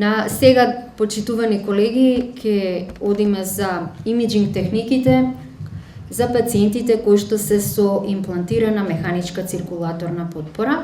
На сега, почитувани колеги, ќе одиме за имиджинг техниките за пациентите кои што се со имплантирана механичка циркулаторна подпора.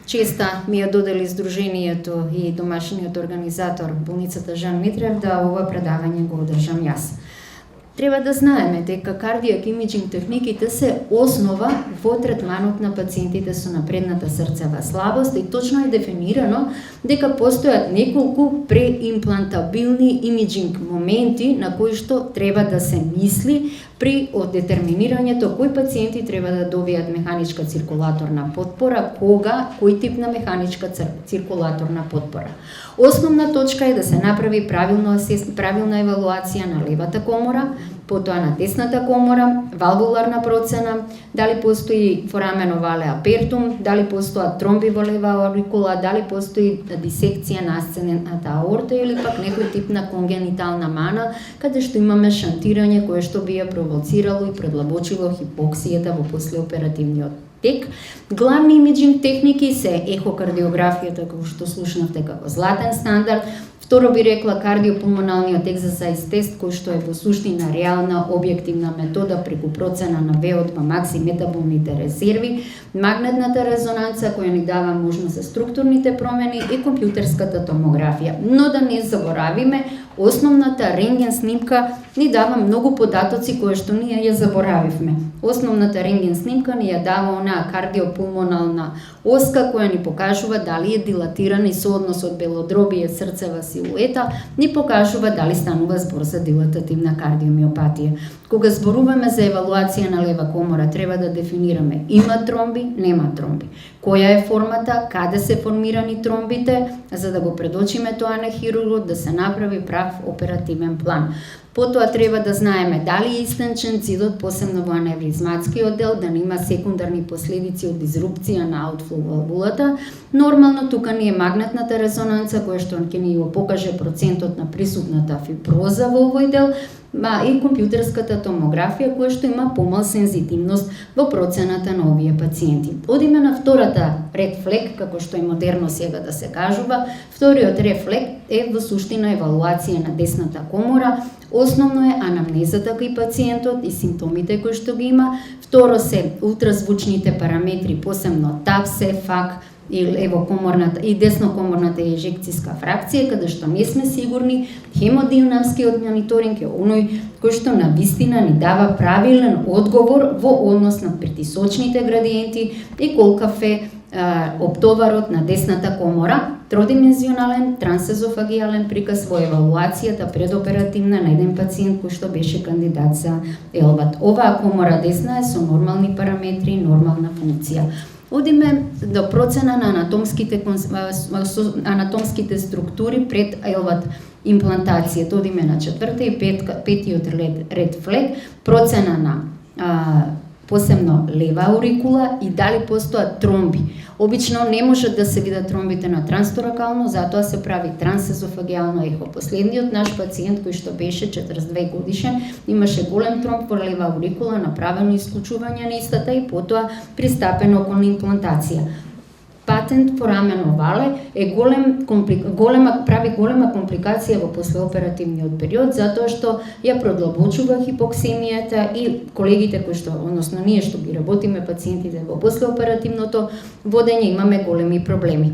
Честа ми ја додели Сдруженијето и домашниот организатор болницата Жан Митрев да ова предавање го одржам јас. Треба да знаеме дека кардиак имиджинг техниките се основа во третманот на пациентите со напредната срцева слабост и точно е дефинирано дека постојат неколку преимплантабилни имиджинг моменти на кои што треба да се мисли при детерминирањето кои пациенти треба да добијат механичка циркулаторна подпора, кога, кој тип на механичка циркулаторна подпора. Основна точка е да се направи правилна евалуација на левата комора, потоа на десната комора, валвуларна процена, дали постои форамен овале апертум, дали постојат тромби во лева аурикула, дали постои дисекција на асцендентната аорта или пак некој тип на конгенитална мана, каде што имаме шантирање кое што би ја провоцирало и предлабочило хипоксијата во послеоперативниот тек. Главни имиджинг техники се ехокардиографијата, како што слушнавте како златен стандард. Второ би рекла кардиопулмоналниот екзерсайз тест, кој што е во суштина реална објективна метода преку процена на ВО2 макс и метаболните резерви, магнетната резонанца која ни дава можност за структурните промени и компјутерската томографија. Но да не заборавиме, основната рентген снимка ни дава многу податоци кои што ние ја заборавивме. Основната рентген снимка ни ја дава онаа кардиопулмонална оска која ни покажува дали е дилатирана и соодносот белодробие срцева силуета, ни покажува дали станува збор за дилатативна кардиомиопатија. Кога зборуваме за евалуација на лева комора, треба да дефинираме има тромби, нема тромби. Која е формата, каде се формирани тромбите, за да го предочиме тоа на хирургот, да се направи прав оперативен план. Потоа треба да знаеме дали е истенчен цидот, посебно во аневризматскиот дел, да нема секундарни последици од дизрупција на аутфлоу валвулата. Нормално тука ни е магнетната резонанца, која што ќе ни го покаже процентот на присутната фиброза во овој дел, и компјутерската томографија, која што има помал сензитивност во процената на овие пациенти. Одиме на втората ред флег, како што е модерно сега да се кажува. Вториот ред флег е во суштина евалуација на десната комора. Основно е анамнезата кај пациентот и симптомите кои што ги има. Второ се ултразвучните параметри, посебно ТАПСЕ, ФАК, и левокоморната и деснокоморната ежекцијска фракција, каде што не сме сигурни, хемодинамскиот мониторинг е оној кој што на вистина ни дава правилен одговор во однос на притисочните градиенти и колкав е оптоварот на десната комора, тродимензионален трансезофагијален приказ во евалуацијата предоперативна на еден пациент кој што беше кандидат за ЕЛВАТ. Оваа комора десна е со нормални параметри и нормална функција. Одиме до процена на анатомските структури пред ЕЛВАТ имплантацијата. Одиме на четврта и петиот ред флег, процена на посебно лева аурикула и дали постојат тромби. Обично не можат да се видат тромбите на трансторакално, затоа се прави трансезофагијално ехо. Последниот наш пациент кој што беше 42 годишен, имаше голем тромб во лева аурикула, направено исклучување на истата и потоа пристапено кон имплантација. Патент форамен овале е прави голема компликација во послеоперативниот период, затоа што ја продлабочува хипоксемијата и колегите кои што, односно ние што ги работиме пациентите во послеоперативното водење, имаме големи проблеми.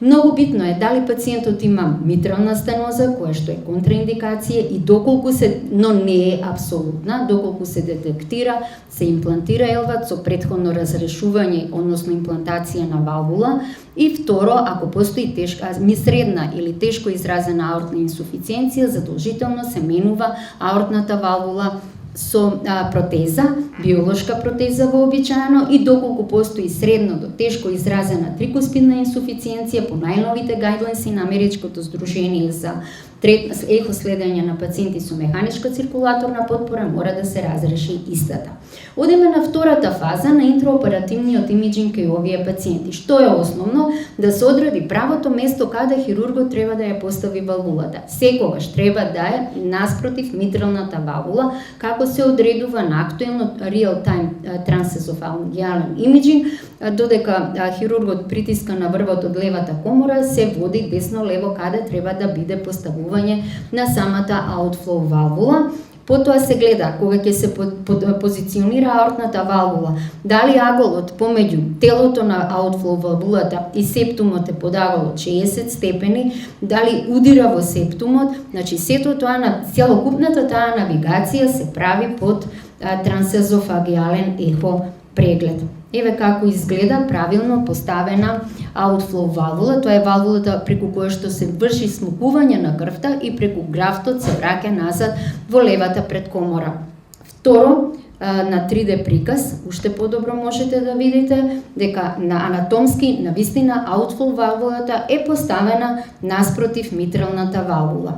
Многу битно е дали пациентот има митрална стеноза, која што е контраиндикација и доколку се, но не е апсолутна, доколку се детектира, се имплантира ЕЛВАТ со претходно разрешување, односно имплантација на валвула. И второ, ако постои средна или тешко изразена аортна инсуфициенција, задолжително се менува аортната валвула со протеза, биолошка протеза вообичаено, и доколку постои средно до тешко изразена трикуспидна инсуфициенција, по најновите гајдлайнси на Америчкото здружение за ехоследење на пациенти со механичка циркулаторна подпора, мора да се разреши истата. Одиме на втората фаза на интраоперативниот имиджинг кај овие пациенти. Што е основно? Да се одреди правото место каде хирургот треба да ја постави валвулата. Секогаш треба да е наспротив митралната валвула, како се одредува на актуелно real-time трансесофалнијален имиджинг, додека хирургот притиска на врвот од левата комора, се води десно-лево каде треба да биде поставување на самата outflow валвула. Потоа се гледа кога ќе се позиционира аортната валвула, дали аголот помеѓу телото на outflow валвулата и септумот е под аголот 60 степени, дали удира во септумот, значи сето тоа целокупната таа навигација се прави под трансезофагиален ехо преглед. Еве како изгледа правилно поставена outflow валвула. Тоа е валвулата преку која што се врши смукување на крвта и преку графтот се враќа назад во левата предкомора. Второ, на 3D приказ, уште подобро можете да видите дека на анатомски, на вистина, outflow валвулата е поставена наспротив митралната валвула.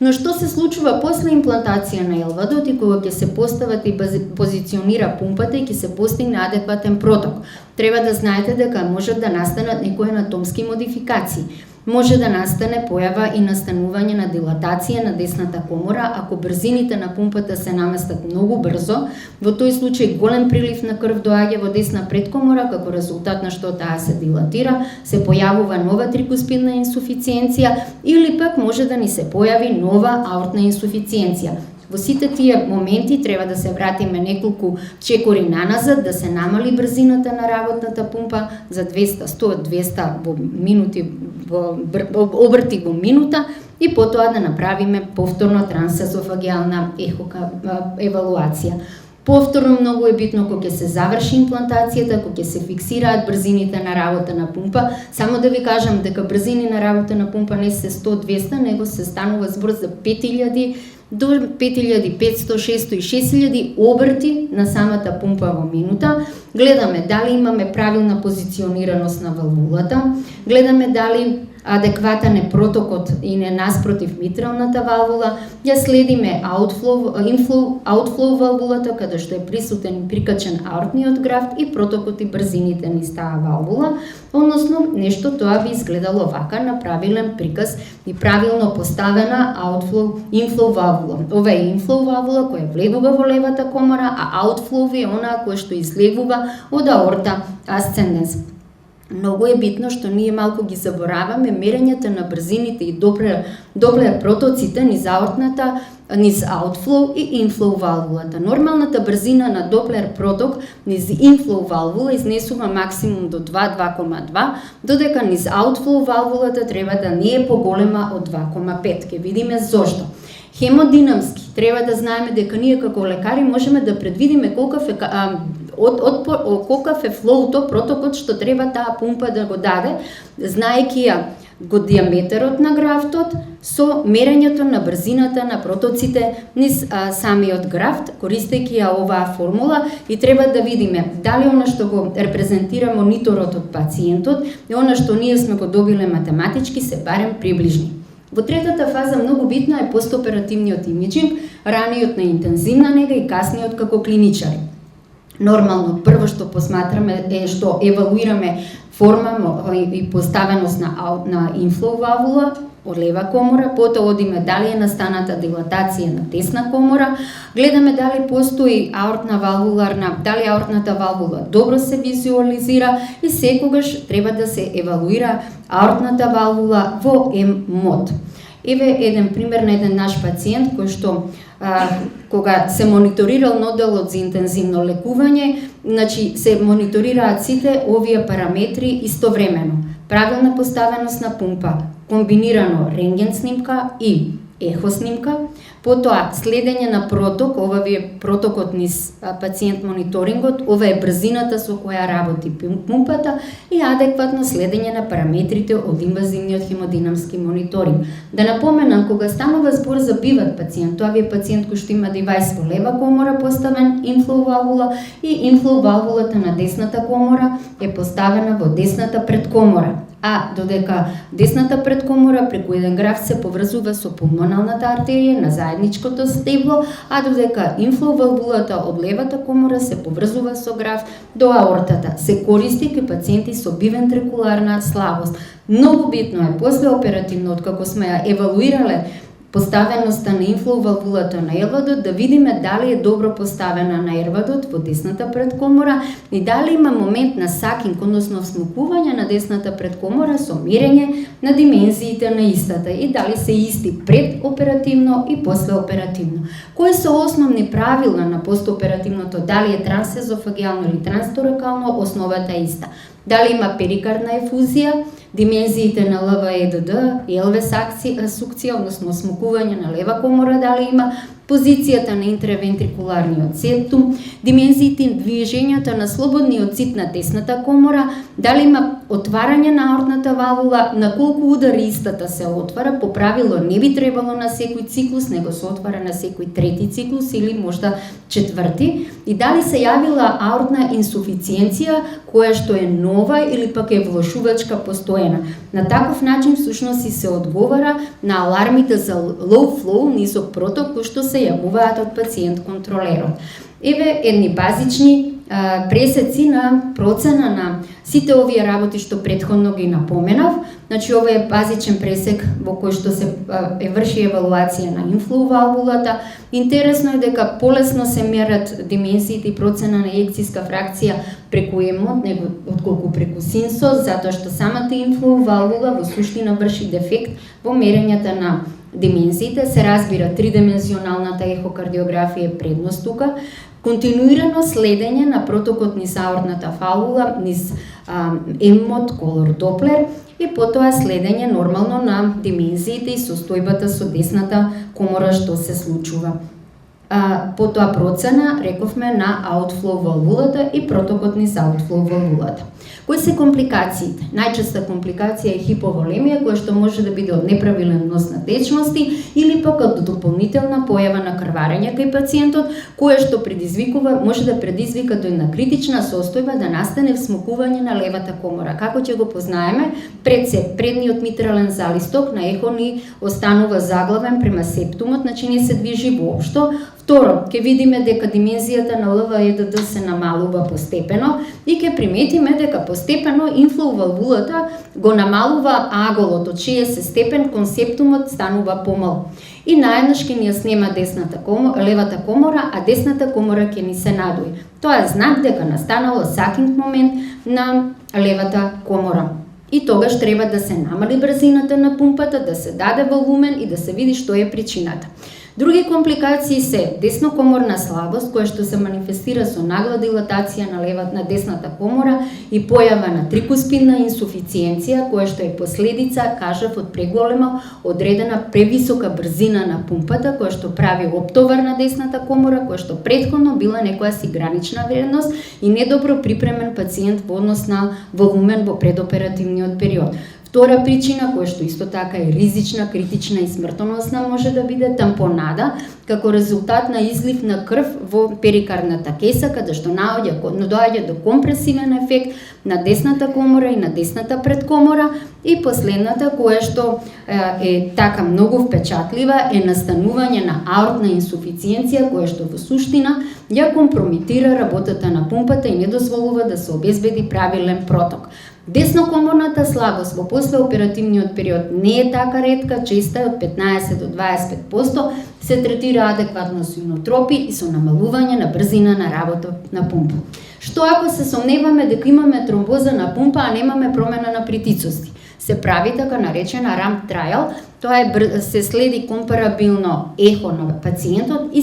Но што се случува после имплантација на елвадот и кога ќе се постават и позиционира пумпата и ќе се постигне адекватен проток? Треба да знаете дека можат да настанат некои анатомски модификации. Може да настане појава и настанување на дилатација на десната комора ако брзините на пумпата се наместат многу брзо. Во тој случај голем прилив на крв доаѓа во десна предкомора, како резултат на што таа се дилатира, се појавува нова трикуспидна инсуфициенција или пак може да ни се појави нова аортна инсуфициенција. Во сите тие моменти треба да се вратиме неколку чекори наназад, да се намали брзината на работната пумпа за 200, 100, 200 во минути, обрти во минута и потоа да направиме повторно трансезофагиална евалуација. Повторно многу е битно кога ќе се заврши имплантацијата, кога ќе се фиксираат брзините на работа на пумпа. Само да ви кажам дека брзини на работа на пумпа не се 100-200, него се станува збор за 5000 до 5500, 600 и 6000 обрти на самата пумпа во минута. Гледаме дали имаме правилна позиционираност на валвулата, гледаме дали адекватен е протокот и не наспротив митралната валвула, ја следиме outflow валвулата, каде што е присутен и прикачен аортниот графт и протокот и брзините низ таа валвула, односно нешто тоа би изгледало вака на правилен приказ и правилно поставена inflow валвула. Ова е inflow валвула која влегува во левата комора, а outflow е онаа која што излегува од аорта асценденс. Многу е битно што ние малку ги забораваме мерењата на брзините и доплер протоците низ аортната, низ outflow и inflow валвулата. Нормалната брзина на доплер проток низ inflow валвула изнесува максимум до 2,2,2, додека низ outflow валвулата треба да не е поголема од 2,5. Ке видиме зошто. Хемодинамски треба да знаеме дека ние како лекари можеме да предвидиме колкав е флоуто, протокот што треба таа пумпа да го даде, знаејќи ја го диаметерот на графтот со мерењето на брзината на протоците низ самиот графт, користејќи ја оваа формула, и треба да видиме дали она што го репрезентира мониторот од пациентот и она што ние сме го добиле математички се барем приближни. Во третата фаза многу битна е постоперативниот имиджинг, раниот на интензивна нега и касниот како клиничари. Нормално, прво што посматраме е што евалуираме форма и поставеност на inflow валвула од лева комора, потоа одиме дали е настаната дилатација на десна комора, гледаме дали постои аортна валвуларна, дали аортната валвула добро се визуализира и секогаш треба да се евалуира аортната валвула во ММОД. Еве еден пример на еден наш пациент кој што кога се мониторирал моделот за интензивно лекување, значи се мониторираат сите овие параметри истовремено. Правилна поставеност на пумпа, комбинирано рентген снимка и ехо снимка, потоа следење на проток, ова ви е протокот низ пациент мониторингот, ова е брзината со која работи пумпата и адекватно следење на параметрите од инвазивниот хемодинамски мониторинг. Да напоменам, кога станува збор за пиват пациент, тоа ви е пациент кој што има девајс во лева комора поставен inflow валвула и inflow валвулата на десната комора е поставена во десната предкомора. А додека десната предкомора преку еден графт се поврзува со пулмоналната артерија на заедничкото стебло, а додека inflow валвулата од левата комора се поврзува со графт до аортата. Се користи кај пациенти со бивентрикуларна слабост. Многу битно е после оперативно, откако сме ја евалуирале поставеноста на инфлоу валвулата на ервадот, да видиме дали е добро поставена на ервадот во десната предкомора и дали има момент на сакинг, односно всмукување на десната предкомора со мерење на димензиите на истата и дали се исти пред оперативно и после оперативно. Кои се основни правила на постоперативното, дали е трансезофагиално или трансторакално, основата е иста. Дали има перикардна ефузија, димензиите на ЛВ-ЕДД и ЛВ сукција, односно смукување на лева комора, дали има позицијата на интравентрикуларниот септум, димензиите и движењата на слободниот цит на десната комора, дали има отварање на аортната валвула, на колку удари истата се отвара, по правило не би требало на секој циклус, него се отвара на секој трети циклус или можда четврти, и дали се јавила аортна инсуфициенција, која што е нова или пак е влошувачка постојана. На таков начин всушност и се одговара на алармите за low flow, нисок проток, кои што се јавуваат од пациент контролерот. Еве едни базични пресеци на процена на сите овие работи што претходно ги напоменав. Значи, ова е базичен пресек во кој што се врши евалуација на инфлоу валвулата. Интересно е дека полесно се мерат димензиите и процена на ејекцијска фракција преку емот, него отколку преку синсос, затоа што самата инфлоу валвула во суштина врши дефект во мерењата на димензиите. Се разбира, тридимензионалната ехокардиографија е предност тука. Континуирано следење на протокот низ аортната валвула, низ емот, колор Доплер и потоа следење нормално на димензиите и состојбата со десната комора што се случува. Потоа процена, рековме, на аутфлоу валвулата и протокот низ аутфлоу валвулата. Кои се компликациите? Најчеста компликација е хиповолемија, која што може да биде од неправилен нос на течности или пак од дополнителна појава на крварење кај пациентот, која што може да предизвика до една критична состојба да настане всмукување на левата комора. Како ќе го познаеме? Предниот митрален залисток на ехо ни останува заглавен према септумот, значи не се движи воопшто. Второ, ќе видиме дека димензијата на ЛВ-ЕДД се намалува постепено и ќе приметиме дека постепено инфлоу валвулата го намалува аголот од 60 степен, кон септумот станува помал. И наеднаш ќе ни ја снема левата комора, а десната комора ќе ни се надуи. Тоа е знак дека настанало сакинг момент на левата комора. И тогаш треба да се намали брзината на пумпата, да се даде волумен и да се види што е причината. Други компликации се деснокоморна слабост, која што се манифестира со нагла дилатација на десната комора и појава на трикуспидна инсуфициенција, која што е последица, кажав, од преголема одредена превисока брзина на пумпата, која што прави оптовар на десната комора, која што претходно била некоја си гранична вредност и недобро припремен пациент во однос на волумен во предоперативниот период. Втора причина, која што исто така е ризична, критична и смртоносна, може да биде тампонада, како резултат на излив на крв во перикардната кеса, каде што доаѓа до компресивен ефект на десната комора и на десната предкомора. И последната, која што е така многу впечатлива, е настанување на аортна инсуфициенција, која што во суштина ја компромитира работата на пумпата и не дозволува да се обезбеди правилен проток. Деснокоморната слабост во послеоперативниот период не е така ретка, честа е од 15 до 25%, се третира адекватно со инотропи и со намалување на брзина на работа на пумпа. Што ако се сомневаме дека имаме тромбоза на пумпа, а немаме промена на притицости? Се прави така наречена рамп трајал, тоа е се следи компарабилно ехо на пациентот и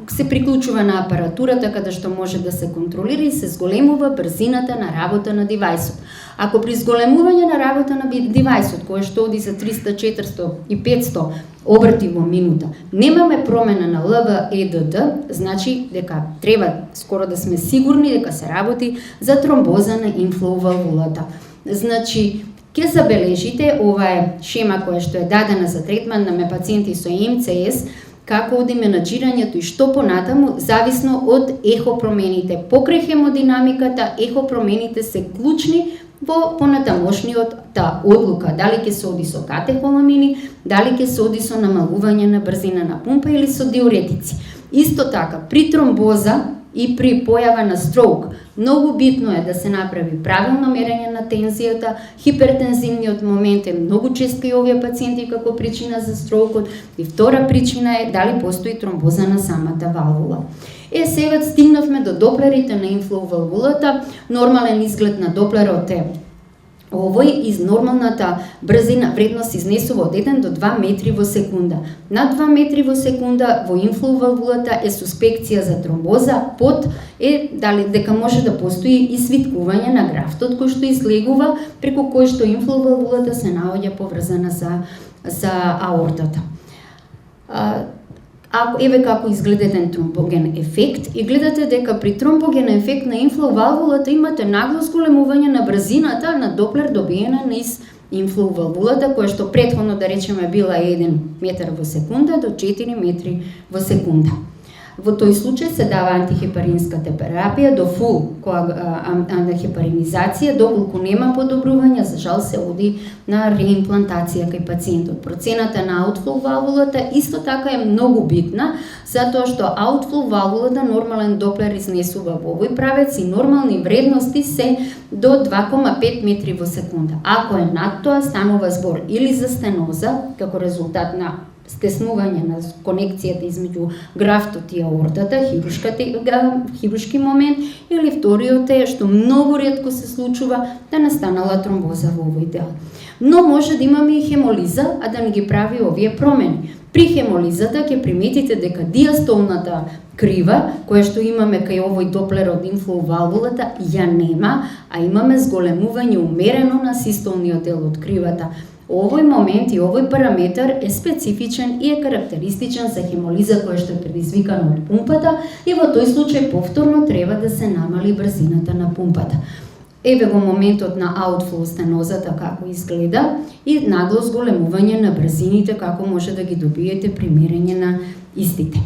се приклучува на апаратурата каде што може да се контролира и се зголемува брзината на работа на девајсот. Ако при зголемување на работа на девајсот, кој што оди за 300, 400 и 500 обрти во минута, немаме промена на ЛВ-ЕДД, значи дека треба скоро да сме сигурни дека се работи за тромбоза на инфлоу валвулата. Значи, ќе забележите, ова е шема која што е дадена за третман на пациенти со МЦС, како оди менаџирањето и што понатаму, зависно од ехопромените. Покрај хемодинамиката, ехопромените се клучни во понатамошниот одлука, дали ќе се оди со катехоламини, дали ќе се оди со намалување на брзина на пумпа или со диуретици. Исто така, при тромбоза и при појава на строк. Многу битно е да се направи правилно мерење на тензијата. Хипертензивниот момент е многу чест кај овие пациенти како причина за строкот. И втора причина е дали постои тромбоза на самата валвула. Сега стигнавме до доплерите на инфлоу валвулата. Нормален изглед на доплерот е овој из нормалната брзина вредност изнесува од 1 до 2 метри во секунда. Над 2 метри во секунда во инфлоу валвулата е суспекција за тромбоза, под е дали дека може да постои и свиткување на графтот кој што излегува, преку кој што инфлоу валвулата се наоѓа поврзана за аортата. Еве како изгледа еден тромбоген ефект и гледате дека при тромбоген ефект на инфлоу валвулата имате нагло зголемување на брзината на доплер добиена низ инфлоу валвулата, која што претходно да речеме била 1 метар во секунда до 4 метри во секунда. Во тој случај се дава антихепаринска терапија до фул антихепаринизација, доколку нема подобрување, за жал се оди на реимплантација кај пациентот. Процената на аутфлоу валвулата исто така е многу битна, затоа што аутфлоу валвулата нормален доплер изнесува во овој правец и нормални вредности се до 2,5 метри во секунда. Ако е над тоа, станува збор или за стеноза, како резултат на стеснување на конекцијата измеѓу графтот и аортата, хирушки момент, или вториот е што многу ретко се случува да настанала тромбоза во овој дел. Но може да имаме и хемолиза, а да не ги прави овие промени. При хемолизата ќе приметите дека диастолната крива, која што имаме кај овој доплер од инфлоу валвулата, ја нема, а имаме зголемување умерено на систолниот дел од кривата. Овој момент и овој параметар е специфичен и е карактеристичен за хемолиза која што е предизвикана од пумпата и во тој случај повторно треба да се намали брзината на пумпата. Еве го моментот на аутфлоу стенозата како изгледа и нагло зголемување на брзините како може да ги добиете при мерење на истите.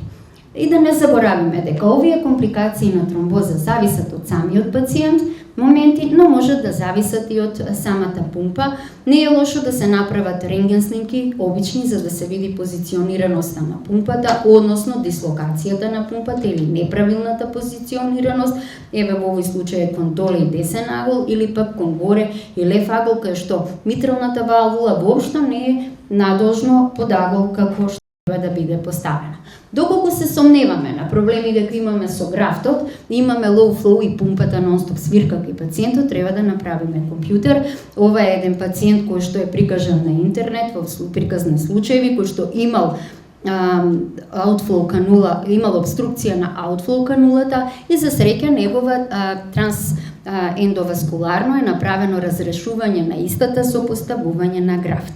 И да не заборавиме дека овие компликации на тромбоза зависат од самиот пациент, моменти, но можат да зависат и од самата пумпа. Не е лошо да се направат рентген снимки, обични, за да се види позиционираноста на пумпата, односно дислокацијата на пумпата или неправилната позиционираност. Еве во овој случај е кон доле и десен агол или пак кон горе и лев агол, кај што митралната валвула воопшто не е надолжно под агол како што треба да биде поставена. Доколку се сомневаме на проблеми дека имаме со графтот, имаме low flow и пумпата нон-стоп свирка кај пациентот, треба да направиме компјутер. Ова е еден пациент кој што е прикажан на интернет во приказ на случаеви, кој што имал outflow канула, имал обструкција на outflow канулата и за среќа негова трансендоваскуларно е направено разрешување на истата со поставување на графт.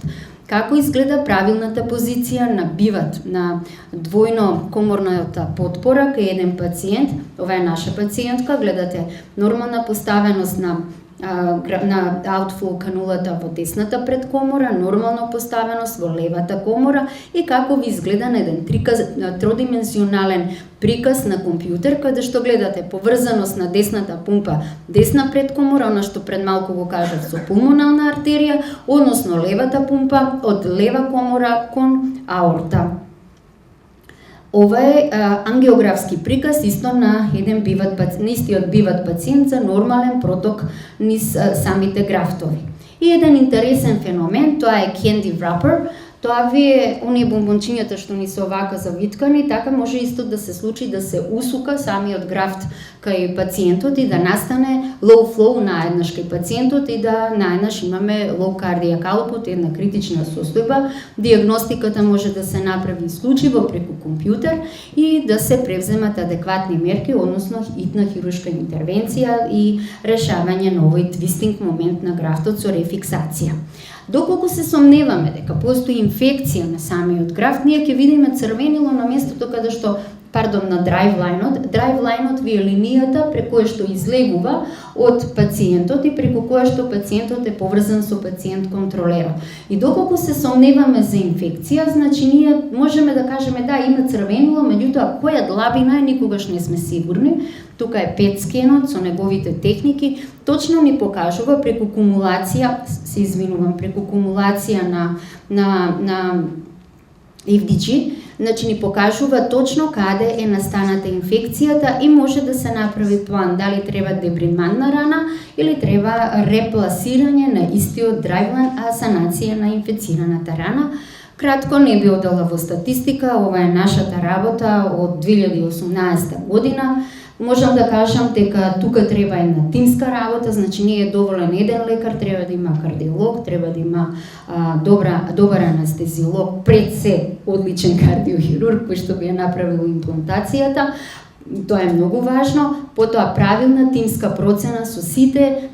Како изгледа правилната позиција на биват на двојно коморната потпора кај еден пациент? Ова е наша пациентка, гледате нормална поставеност на outflow канулата во десната предкомора, нормално поставеност во левата комора и како ви изгледа на еден тродимензионален приказ на компјутер, каде што гледате поврзаност на десната пумпа, десна предкомора, она што пред малку го кажав со пулмонална артерија, односно левата пумпа од лева комора кон аорта. Ова е ангиографски приказ исто на еден истиот биват пациент за нормален проток низ самите графтови. И еден интересен феномен, тоа е candy wrapper. Тоа ви е оние бомбончињата што ни се овака завиткани, така може исто да се случи да се усука самиот графт кај пациентот и да настане low flow наеднаш кај пациентот и да наеднаш имаме low cardiac output, една критична состојба. Диагностиката може да се направи исклучиво преку компјутер и да се превземат адекватни мерки, односно итна хируршка интервенција и решавање на овој твистинг момент на графтот со рефиксација. Доколку се сомневаме дека постои инфекција на самиот графт, ние ќе видиме црвенило на местото каде што на драйвлајнот. Драйвлајнот ви е линијата преку која што излегува од пациентот и преку која што пациентот е поврзан со пациент контролерот. И доколку се сомневаме за инфекција, значи ние можеме да кажеме да има црвенило, меѓутоа која длабина е никогаш не сме сигурни. Тука е PET скенот со неговите техники, точно ни покажува преку кумулација, преку кумулација на FDG, Значи ни покажува точно каде е настаната инфекцијата и може да се направи план дали треба дебримантна рана или треба репласирање на истиот драйвлен, санација на инфицираната рана. Кратко, не би одела во статистика, ова е нашата работа од 2018 година. Можам да кажам дека тука треба една тимска работа, значи не е доволен еден лекар, треба да има кардиолог, треба да има добар анестезиолог, пред се одличен кардиохирург кој што би ја направил имплантацијата. Тоа е многу важно. Потоа правилна тимска процена со сите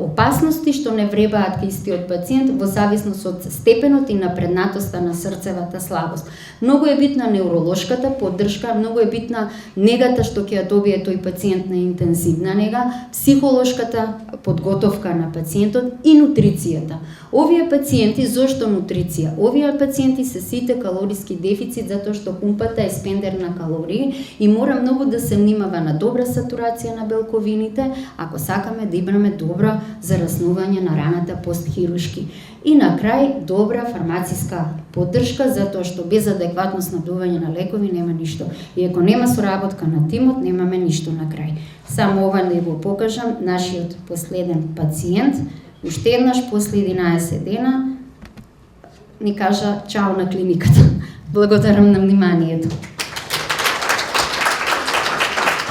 опасности што не вребаат кај истиот пациент во зависност од степенот и напреднатоста на срцевата слабост. Многу е битна невролошката поддршка, многу е битна негата што ќе ја добие тој пациент на интензивна нега, психолошката подготовка на пациентот и нутрицијата. Овие пациенти, зошто нутриција? Овие пациенти се сите калориски дефицит затоа што пумпата е спендер на калории и мора многу да се внимава на добра сатурација на белковините, ако сакаме да имаме добро зараснување на раната постхирушки. И на крај, добра фармациска поддршка, затоа што без адекватно снабдување на лекови нема ништо. И ако нема соработка на тимот, немаме ништо на крај. Само ова не го покажам, нашиот последен пациент, уште еднаш после 11 дена, ни кажа чао на клиниката. Благодарам на вниманието.